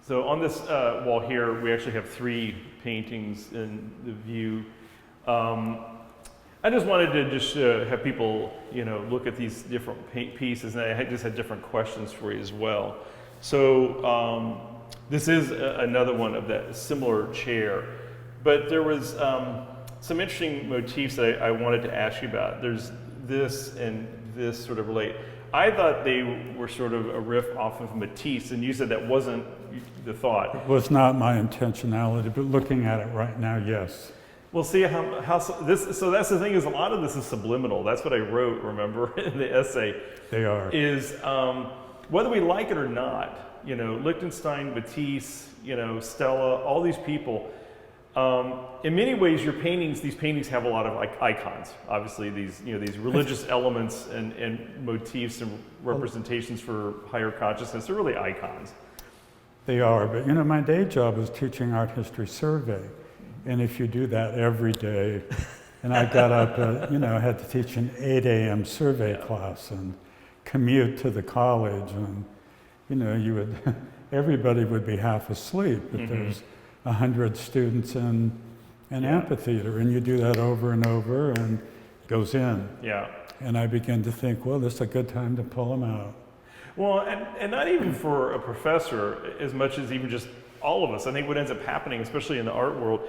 So on this wall here, we actually have 3 paintings in the view. I just wanted to just have people, look at these different pieces, and I just had different questions for you as well. So this is another one of that similar chair, but there was some interesting motifs that I wanted to ask you about. There's this and this sort of relate. I thought they were sort of a riff off of Matisse, and you said that wasn't the thought. It was not my intentionality, but looking at it right now, yes. Well, see so that's the thing, is a lot of this is subliminal. That's what I wrote, remember, in the essay. They are. Is whether we like it or not, Lichtenstein, Matisse, Stella, all these people, in many ways, these paintings have a lot of icons. Obviously, these religious elements and motifs and representations for higher consciousness are really icons. They are, but my day job is teaching art history survey, and if you do that every day, and I got up, I had to teach an 8 a.m. survey class and commute to the college, and everybody would be half asleep, but there's 100 students in an amphitheater, and you do that over and over, and it goes in. Yeah. And I began to think, well, this is a good time to pull them out. Well, and not even for a professor as much as even just all of us. I think what ends up happening, especially in the art world,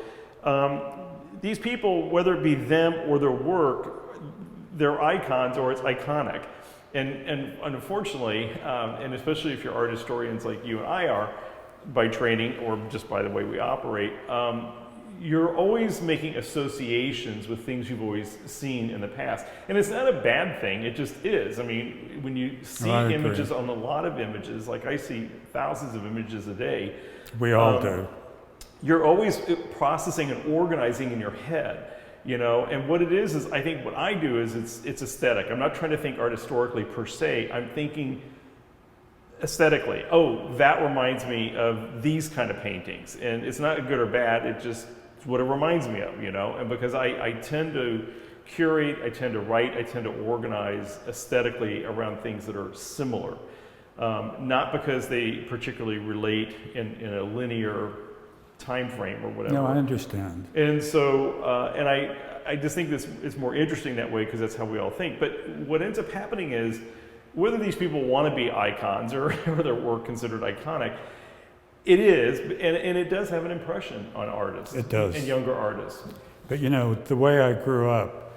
these people, whether it be them or their work, they're icons or it's iconic. And unfortunately, and especially if you're art historians like you and I are, by training or just by the way we operate, you're always making associations with things you've always seen in the past. And it's not a bad thing, it just is. I mean, when you see images on a lot of images, like I see thousands of images a day. We all do. You're always processing and organizing in your head, and what it is I think what I do is it's aesthetic. I'm not trying to think art historically per se, I'm thinking aesthetically. Oh, that reminds me of these kind of paintings, and it's not good or bad, it's what it reminds me of, and because I tend to curate, I tend to write, I tend to organize aesthetically around things that are similar, not because they particularly relate in a linear time frame or whatever. No, I understand. And so, and I just think this is more interesting that way because that's how we all think. But what ends up happening is, whether these people want to be icons or their work considered iconic, it is, and it does have an impression on artists. It does. And younger artists. But the way I grew up,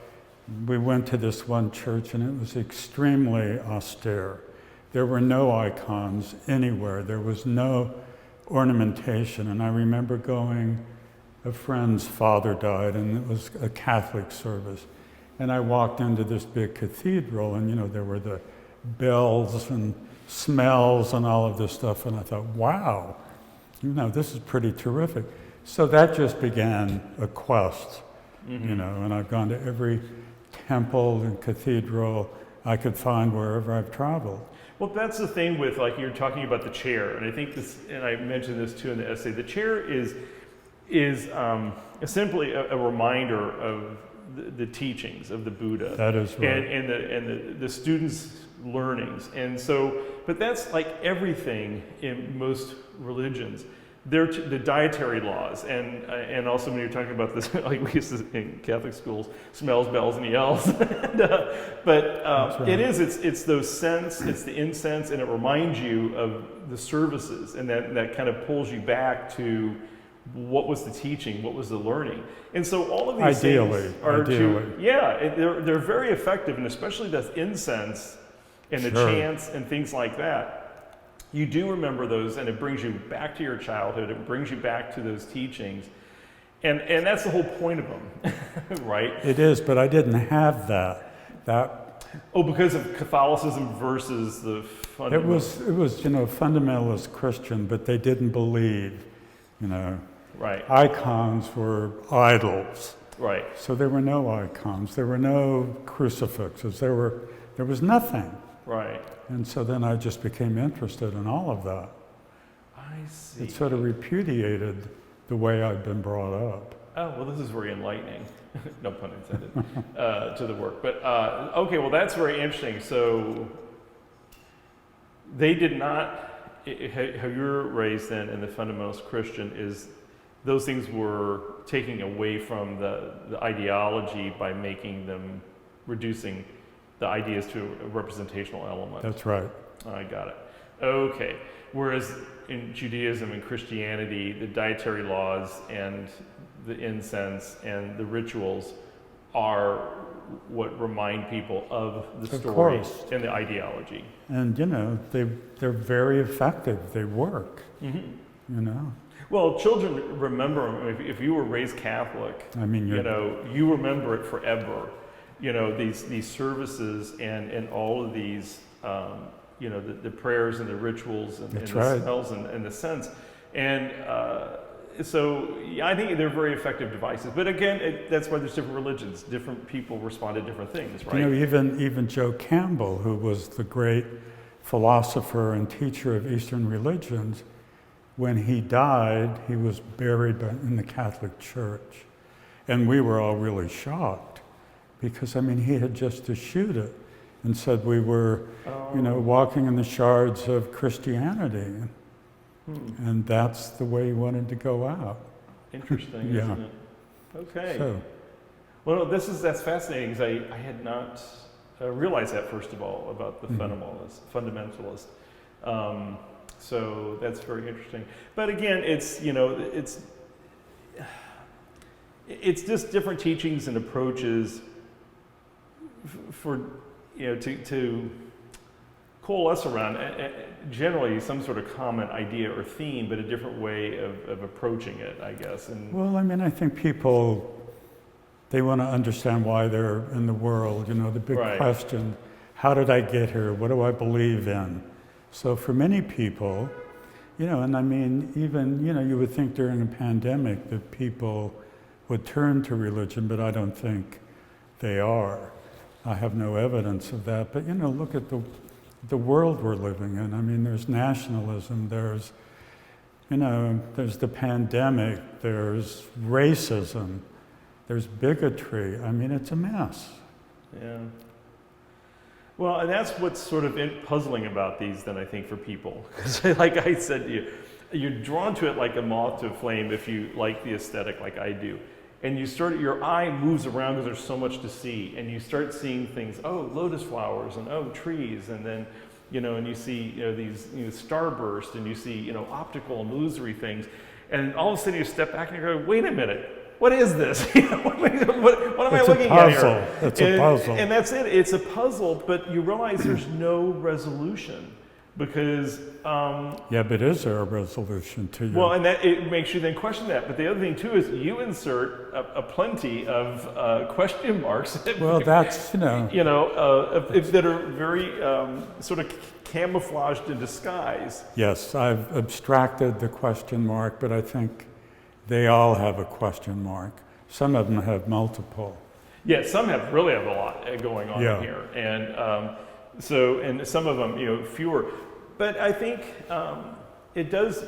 we went to this one church and it was extremely austere. There were no icons anywhere. There was no ornamentation. And I remember a friend's father died, and it was a Catholic service. And I walked into this big cathedral, and there were the bells and smells and all of this stuff, and I thought, wow, this is pretty terrific. So that just began a quest, and I've gone to every temple and cathedral I could find wherever I've traveled. Well, that's the thing with, you're talking about the chair, and I think this, and I mentioned this too in the essay, the chair is simply a reminder of the teachings of the Buddha. That is right. And the students' learnings. And so, but that's like everything in most religions. The dietary laws, and also when you're talking about this, like we used to in Catholic schools, smells, bells, and yells. But right. It's those scents, it's the incense, and it reminds you of the services, and that kind of pulls you back to what was the teaching, what was the learning. And so all of these things are they're very effective, and especially the incense and the chants and things like that. You do remember those, and it brings you back to your childhood. It brings you back to those teachings, and that's the whole point of them, right? It is, but I didn't have that. Because of Catholicism versus the fundamentalist. It was fundamentalist Christian, but they didn't believe, Right. Icons were idols. Right. So there were no icons. There were no crucifixes. There was nothing. Right. And so then I just became interested in all of that. I see. It sort of repudiated the way I'd been brought up. Oh, well, this is very enlightening. No pun intended, to the work. But, okay, well, that's very interesting. So they did not how you're raised then in the fundamentalist Christian is those things were taking away from the ideology by reducing the ideas to a representational element. That's right. I got it. Okay. Whereas in Judaism and Christianity, the dietary laws and the incense and the rituals are what remind people of the story and the ideology. And, you know, they're very effective. They work, you know. Well, children remember them. If you were raised Catholic, I mean, you know, you remember it forever. You know, these services and all of these, you know, the prayers and the rituals and the smells and the scents. And so I think they're very effective devices. But again, that's why there's different religions. Different people respond to different things, right? You know, even Joe Campbell, who was the great philosopher and teacher of Eastern religions, when he died, he was buried in the Catholic Church. And we were all really shocked because, I mean, he had just eschewed it and said we were, you know, walking in the shards of Christianity. And that's the way he wanted to go out. Interesting, yeah. isn't it? Okay. So, well, that's fascinating because I had not realized that, first of all, about the fundamentalist. So that's very interesting. But again, it's, you know, it's just different teachings and approaches for, you know, to coalesce around generally some sort of common idea or theme, but a different way of approaching it, I guess. And well, I mean, I think people, they want to understand why they're in the world, you know, the big question, how did I get here? What do I believe in? So for many people, you know, and I mean, even, you know, you would think during a pandemic that people would turn to religion, but I don't think they are. I have no evidence of that. But, you know, look at the world we're living in. I mean, there's nationalism, there's, you know, there's the pandemic, there's racism, there's bigotry. I mean, it's a mess. Yeah. Well, and that's what's sort of puzzling about these, then, I think, for people. Because, like I said to you, you're drawn to it like a moth to a flame if you like the aesthetic like I do. And your eye moves around because there's so much to see. And you start seeing things, oh, lotus flowers, and oh, trees. And then, you know, and you see, you know, these, you know, starburst, and you see, you know, optical and illusory things. And all of a sudden you step back and you go, wait a minute. What is this? what am I looking at here? It's a puzzle. And that's it. It's a puzzle, but you realize there's no resolution because... yeah, but is there a resolution to you? Well, and that it makes you then question that. But the other thing, too, is you insert a plenty of question marks. Well, that's, you know... You know, that are very sort of camouflaged in disguise. Yes, I've abstracted the question mark, but I think they all have a question mark. Some of them have multiple. Yeah, some really have a lot going on here, and and some of them, you know, fewer. But I think it does.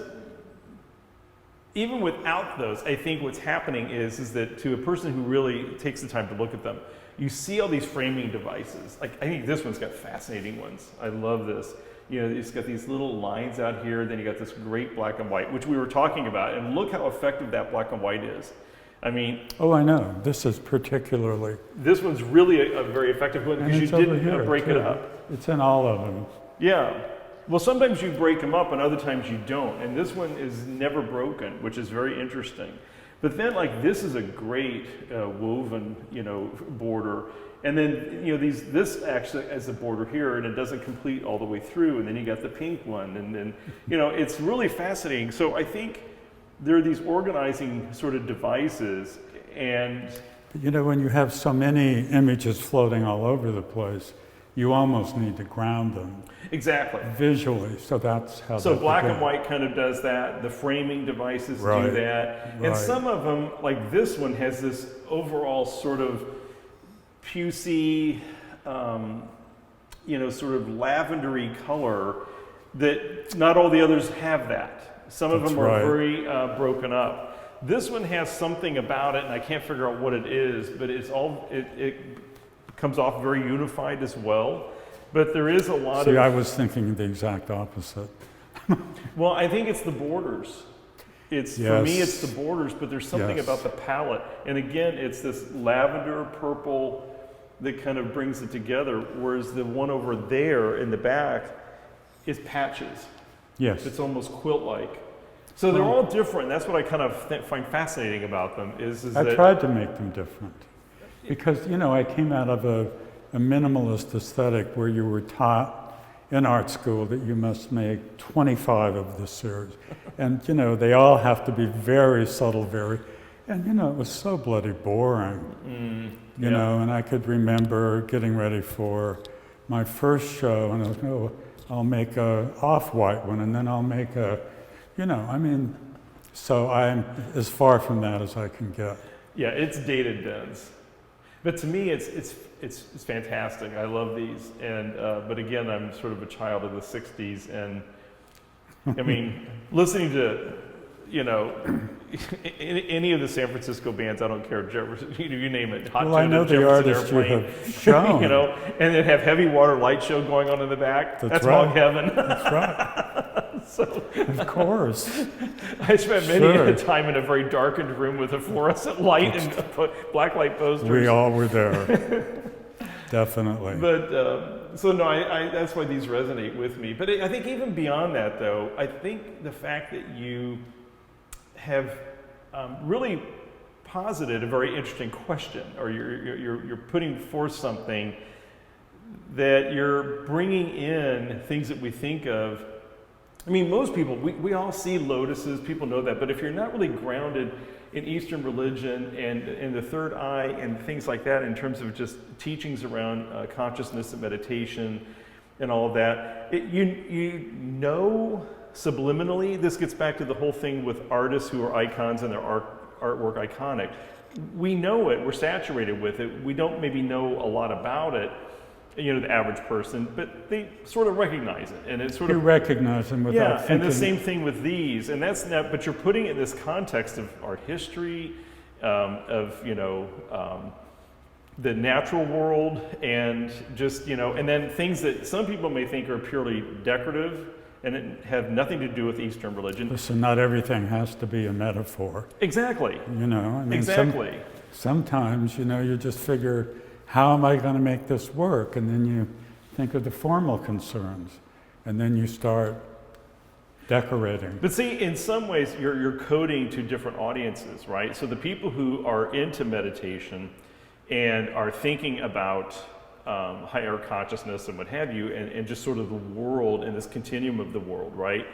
Even without those, I think what's happening is that to a person who really takes the time to look at them, you see all these framing devices. Like I think this one's got fascinating ones. I love this. You know, it's got these little lines out here, then you got this great black and white, which we were talking about, and look how effective that black and white is. I mean... Oh, I know. This is particularly... This one's really a very effective one because you didn't break it up. It's in all of them. Yeah. Well, sometimes you break them up and other times you don't, and this one is never broken, which is very interesting. But then, like, this is a great woven, you know, border. And then, you know, this actually has a border here, and it doesn't complete all the way through. And then you got the pink one, and then, you know, it's really fascinating. So I think there are these organizing sort of devices, and... But, you know, when you have so many images floating all over the place, you almost need to ground them. Exactly. Visually, so that's how... So black and white kind of does that. The framing devices do that. And some of them, like this one, has this overall sort of pucey, you know, sort of lavendery color that not all the others have that. Some of them are very broken up. This one has something about it, and I can't figure out what it is, but it's all, it comes off very unified as well. But there is a lot of... See, I was thinking the exact opposite. Well, I think it's the borders. For me, it's the borders, but there's something about the palette. And again, it's this lavender purple that kind of brings it together, whereas the one over there in the back is patches. Yes. It's almost quilt-like. So they're all different. That's what I kind of find fascinating about them. I tried to make them different because, I came out of a minimalist aesthetic where you were taught in art school that you must make 25 of this series. And, they all have to be very subtle, and, it was so bloody boring, you know, and I could remember getting ready for my first show and I was, I'll make a off-white one and then I'll make a, so I'm as far from that as I can get. Yeah, it's dated bins. But to me, it's fantastic. I love these, and but again, I'm sort of a child of the '60s, and I mean, listening to any of the San Francisco bands, I don't care, you name it. Hot well, I know the artists you have shown, and then have heavy water light show going on in the back. That's right. Hog Heaven. That's right. So, of course. I spent many a time in a very darkened room with a fluorescent light and black light posters. We all were there. Definitely. But, so no, I that's why these resonate with me. But I think even beyond that, though, I think the fact that you have really posited a very interesting question, or you're putting forth something that you're bringing in things that we think of. I mean, most people, we all see lotuses, people know that, but if you're not really grounded in Eastern religion and in the third eye and things like that in terms of just teachings around consciousness and meditation and all of that, you know subliminally, this gets back to the whole thing with artists who are icons and their artwork iconic. We know it, we're saturated with it, we don't maybe know a lot about it, the average person, but they sort of recognize it, and it's sort of you recognize them without thinking. And the same thing with these, and that's not. But you're putting it in this context of art history, of the natural world, and just and then things that some people may think are purely decorative and it have nothing to do with Eastern religion. Listen, not everything has to be a metaphor. Exactly. I mean, exactly. Sometimes you just figure, how am I going to make this work? And then you think of the formal concerns, and then you start decorating. But see, in some ways, you're coding to different audiences, right? So the people who are into meditation and are thinking about higher consciousness and what have you, and just sort of the world and this continuum of the world, right?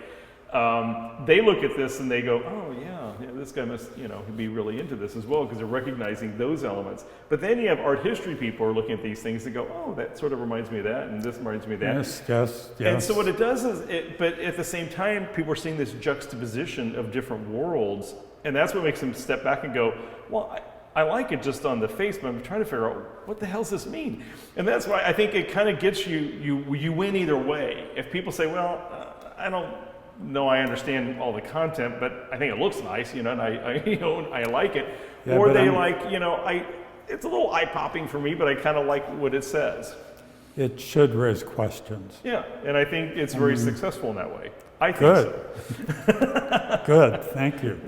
They look at this and they go, oh yeah, this guy must, be really into this as well, because they're recognizing those elements. But then you have art history people who are looking at these things and go, oh, that sort of reminds me of that, and this reminds me of that. Yes. And so what it does is, but at the same time, people are seeing this juxtaposition of different worlds, and that's what makes them step back and go, well, I like it just on the face, but I'm trying to figure out, what the hell does this mean? And that's why I think it kind of gets you win either way. If people say, well, I don't know I understand all the content, but I think it looks nice, and I like it. Yeah, or they it's a little eye-popping for me, but I kind of like what it says. It should raise questions. Yeah, and I think it's very successful in that way. I think Good. so. Good, thank you.